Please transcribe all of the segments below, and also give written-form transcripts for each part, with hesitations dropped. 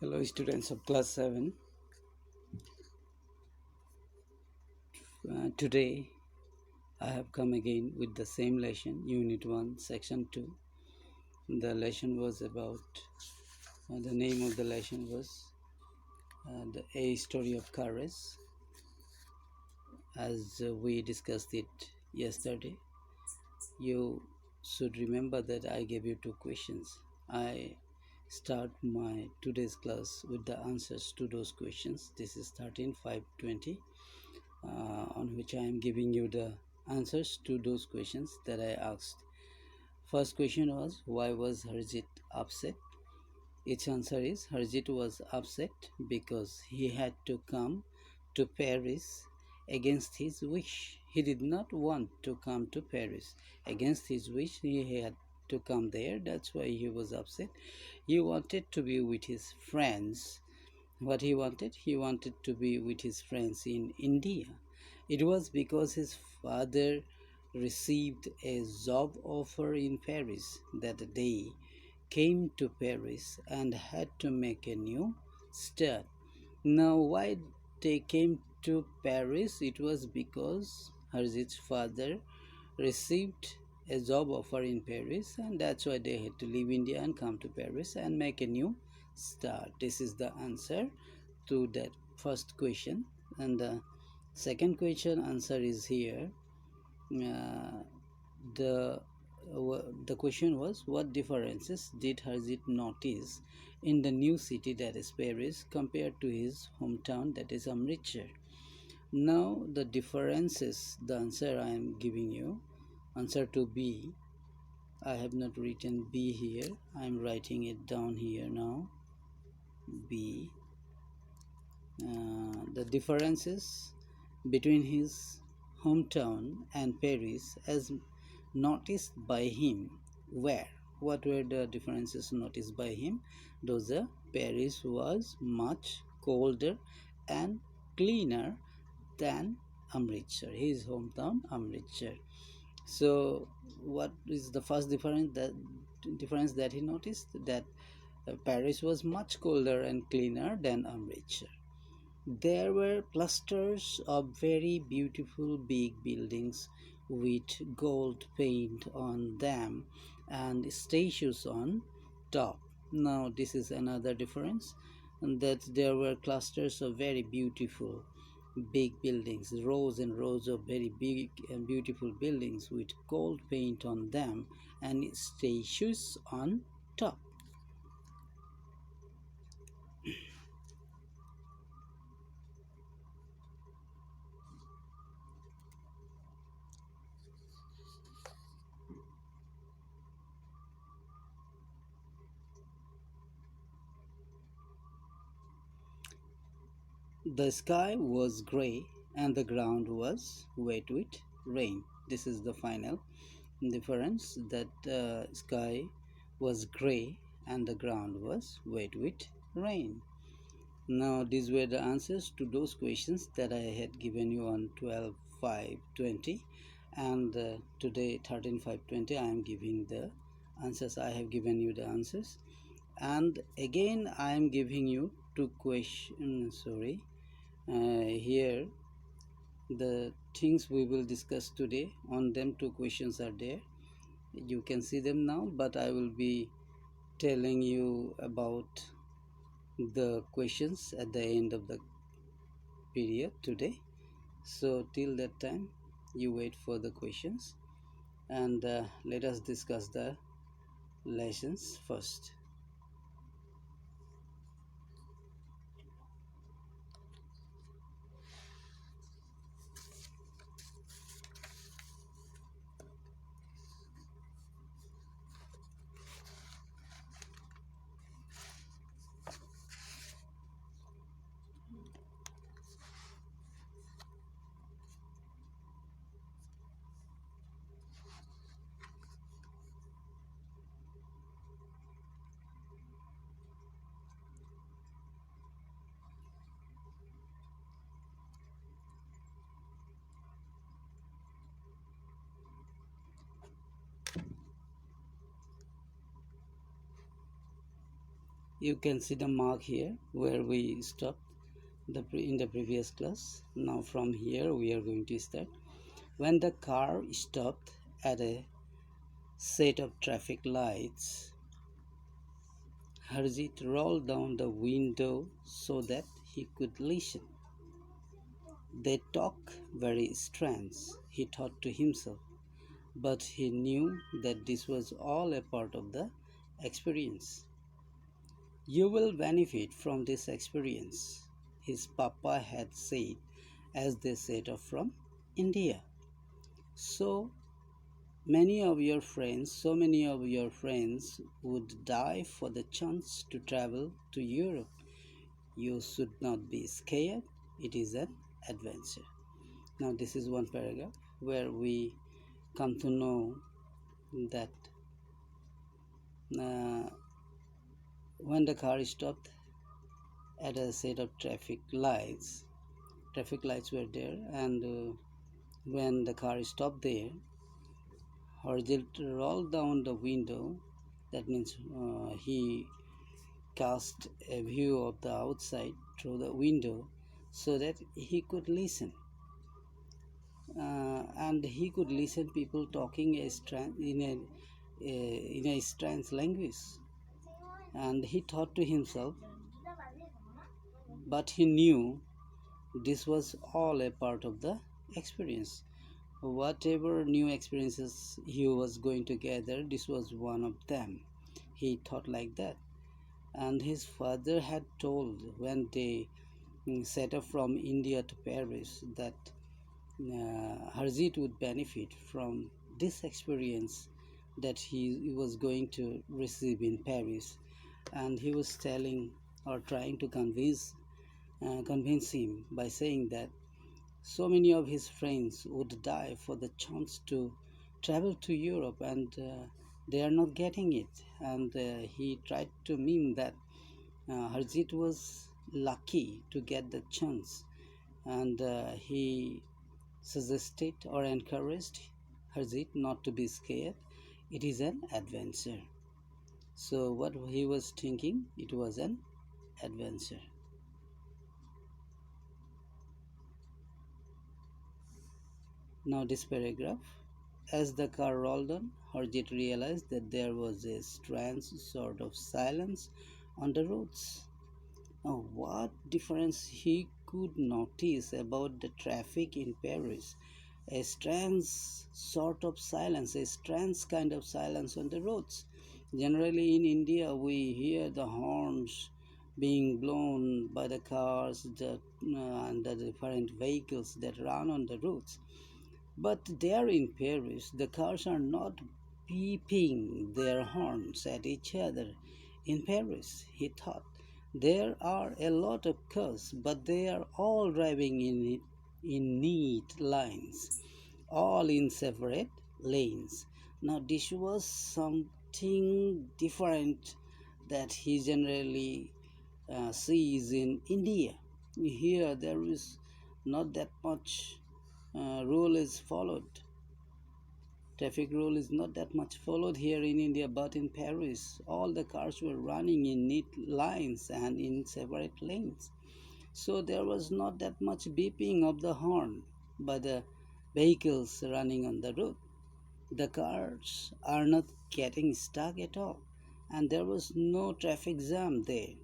Hello, students of class 7. Today I have come again with the same lesson, Unit 1, Section 2. The lesson was about, the name of the lesson was A Story of Courage, as we discussed it yesterday. You should remember that I gave you two questions. I start my today's class with the answers to those questions. This is 13.5.20. On which I am giving you the answers to those questions that I asked. First question was, why was Harjit upset? Its answer is, Harjit was upset because he had to come to Paris against his wish. He did not want to come to Paris. Against his wish, he had to come there. That's why he was upset. He wanted to be with his friends. What he wanted to be with his friends in India. It was because his father received a job offer in Paris that they came to Paris and had to make a new start. Now, why they came to Paris? It was because Harjit's father received a job offer in Paris, and that's why they had to leave India and come to Paris and make a new start. This is the answer to that first question. And the second question answer is here. Uh, the the question was, what differences did Harjit notice in the new city, that is Paris, compared to his hometown, that is Amritsar? Now the differences, the answer I am giving you, answer to B. I have not written B here, I am writing it down here now. B. The differences between his hometown and Paris as noticed by him were, what were the differences noticed by him? Those are, Paris was much colder and cleaner than Amritsar, his hometown Amritsar. So what is the first difference that he noticed? That Paris was much colder and cleaner than Amritsar. There were clusters of very beautiful big buildings with gold paint on them and statues on top. Now, this is another difference, that there were clusters of very beautiful big buildings, rows and rows of very big and beautiful buildings with gold paint on them and statues on top. The sky was grey and the ground was wet with rain. This is the final difference, that sky was grey and the ground was wet with rain. Now these were the answers to those questions that I had given you on 12.5.20, and today 13.5.20 I am giving the answers. I have given you the answers, and again I am giving you two questions. Here the things we will discuss today, on them two questions are there, you can see them now, but I will be telling you about the questions at the end of the period today. So till that time you wait for the questions, and let us discuss the lessons first. You can see the mark here where we stopped in the previous class. Now from here we are going to start. When the car stopped at a set of traffic lights, Harjit rolled down the window so that he could listen. They talk very strange, he thought to himself, but he knew that this was all a part of the experience. You will benefit from this experience, his papa had said as they set off from India. So many of your friends would die for the chance to travel to Europe. You should not be scared. It is an adventure. Now, this is one paragraph where we come to know that uh, when the car stopped at a set of traffic lights were there, and when the car stopped there, Harjit rolled down the window. That means he cast a view of the outside through the window so that he could listen. And he could listen people talking in a strange language. And he thought to himself, but he knew this was all a part of the experience. Whatever new experiences he was going to gather, this was one of them. He thought like that. And his father had told when they set off from India to Paris that Harjit would benefit from this experience that he was going to receive in Paris. And he was telling or trying to convince him by saying that so many of his friends would die for the chance to travel to Europe, and they are not getting it. And he tried to mean that Harjit was lucky to get the chance, and he suggested or encouraged Harjit not to be scared. It is an adventure. So, what he was thinking, it was an adventure. Now, this paragraph. As the car rolled on, Harjit realized that there was a strange sort of silence on the roads. Now, what difference he could notice about the traffic in Paris? A strange sort of silence, a strange kind of silence on the roads. Generally, in India, we hear the horns being blown by the cars and the different vehicles that run on the roads. But there in Paris, the cars are not beeping their horns at each other. In Paris, he thought, there are a lot of cars, but they are all driving in neat lines, all in separate lanes. Now, this was something different that he generally sees in India. Here, there is not that much rule is followed. Traffic rule is not that much followed here in India, but in Paris, all the cars were running in neat lines and in separate lanes. So there was not that much beeping of the horn by the vehicles running on the road. The cars are not getting stuck at all, and there was no traffic jam there.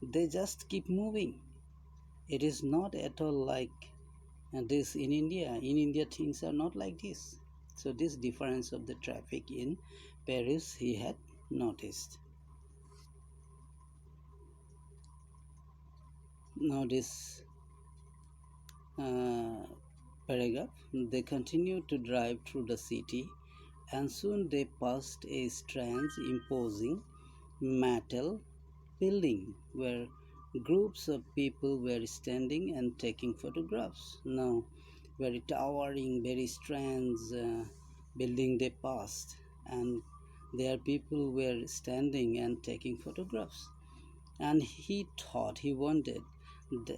They just keep moving. It is not at all like this in India. In India, things are not like this. So, this difference of the traffic in Paris he had noticed. Now, this uh, paragraph, they continued to drive through the city, and soon they passed a strange, imposing metal building where groups of people were standing and taking photographs. Now, very towering, very strange building they passed, and there people were standing and taking photographs. And he thought, he wondered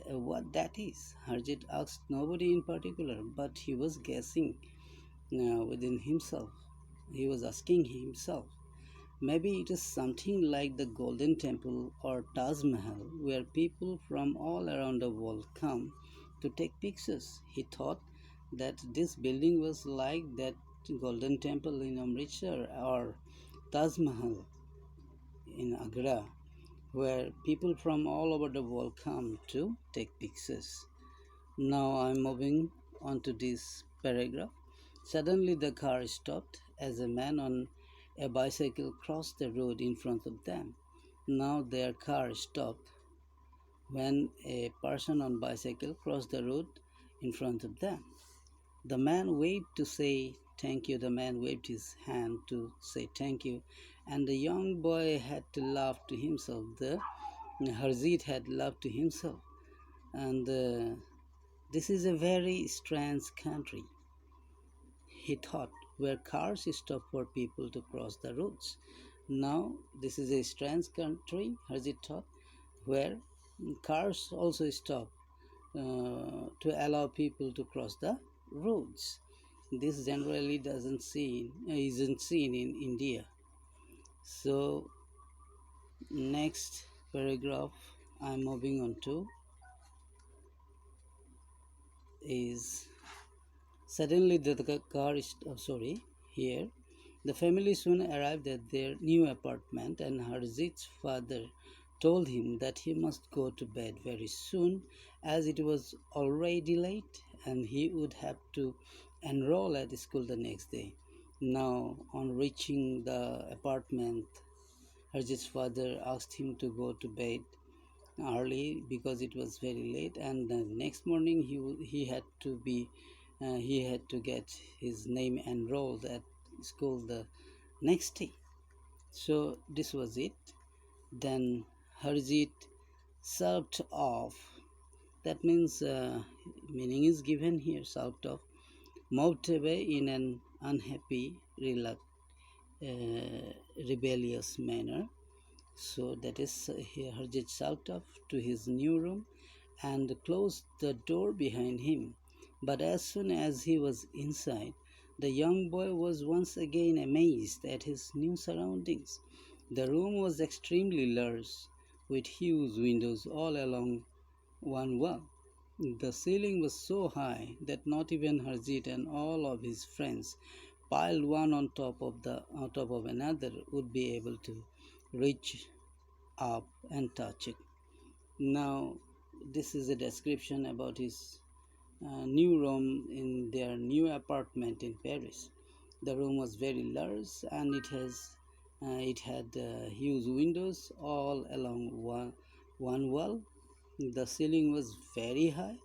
what that is. Harjit asked nobody in particular, but he was guessing within himself. He was asking himself. Maybe it is something like the Golden Temple or Taj Mahal, where people from all around the world come to take pictures. He thought that this building was like that Golden Temple in Amritsar or Taj Mahal in Agra, where people from all over the world come to take pictures. Now I'm moving on to this paragraph. Suddenly the car stopped as a man on a bicycle crossed the road in front of them. Now their car stopped when a person on bicycle crossed the road in front of them. The man waved to say thank you. The man waved his hand to say thank you, and the young boy had to laugh to himself. The Harzit had laughed to himself, and this is a very strange country, he thought, where cars stop for people to cross the roads. Now, this is a strange country, Harzit thought, where cars also stop to allow people to cross the roads. This generally isn't seen in India. So, next paragraph I'm moving on to is suddenly the car is sorry here. The family soon arrived at their new apartment, and Harzit's father told him that he must go to bed very soon as it was already late and he would have to enroll at school the next day. Now, on reaching the apartment, Harzit's father asked him to go to bed early because it was very late, and the next morning he had to be he had to get his name enrolled at school the next day. So this was it. Then Harjit served off. That means meaning is given here. Served off, moved away in an unhappy, rebellious manner. So that is he Harjit salked off to his new room and closed the door behind him. But as soon as he was inside, the young boy was once again amazed at his new surroundings. The room was extremely large, with huge windows all along one wall. The ceiling was so high that not even Harjit and all of his friends, piled one on top of another, would be able to reach up and touch it. Now, this is a description about his new room in their new apartment in Paris. The room was very large and it had huge windows all along one wall. The ceiling was very high,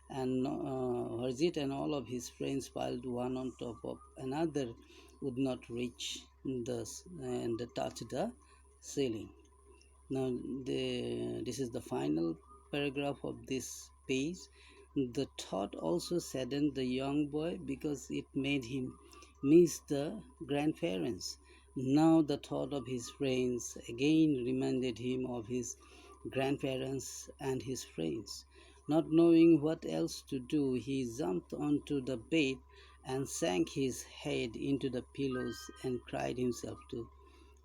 and Harjit and all of his friends piled one on top of another would not reach and touch the ceiling. Now, this is the final paragraph of this page. The thought also saddened the young boy because it made him miss the grandparents. Now, the thought of his friends again reminded him of his grandparents and his friends. Not knowing what else to do, he jumped onto the bed and sank his head into the pillows and cried himself to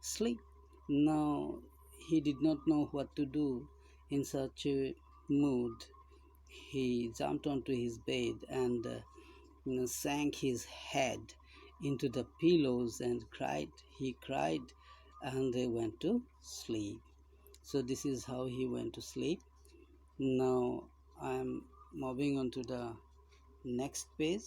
sleep. Now, he did not know what to do in such a mood. He jumped onto his bed and sank his head into the pillows and cried. He cried and they went to sleep. So, this is how he went to sleep. Now, I'm moving on to the next page.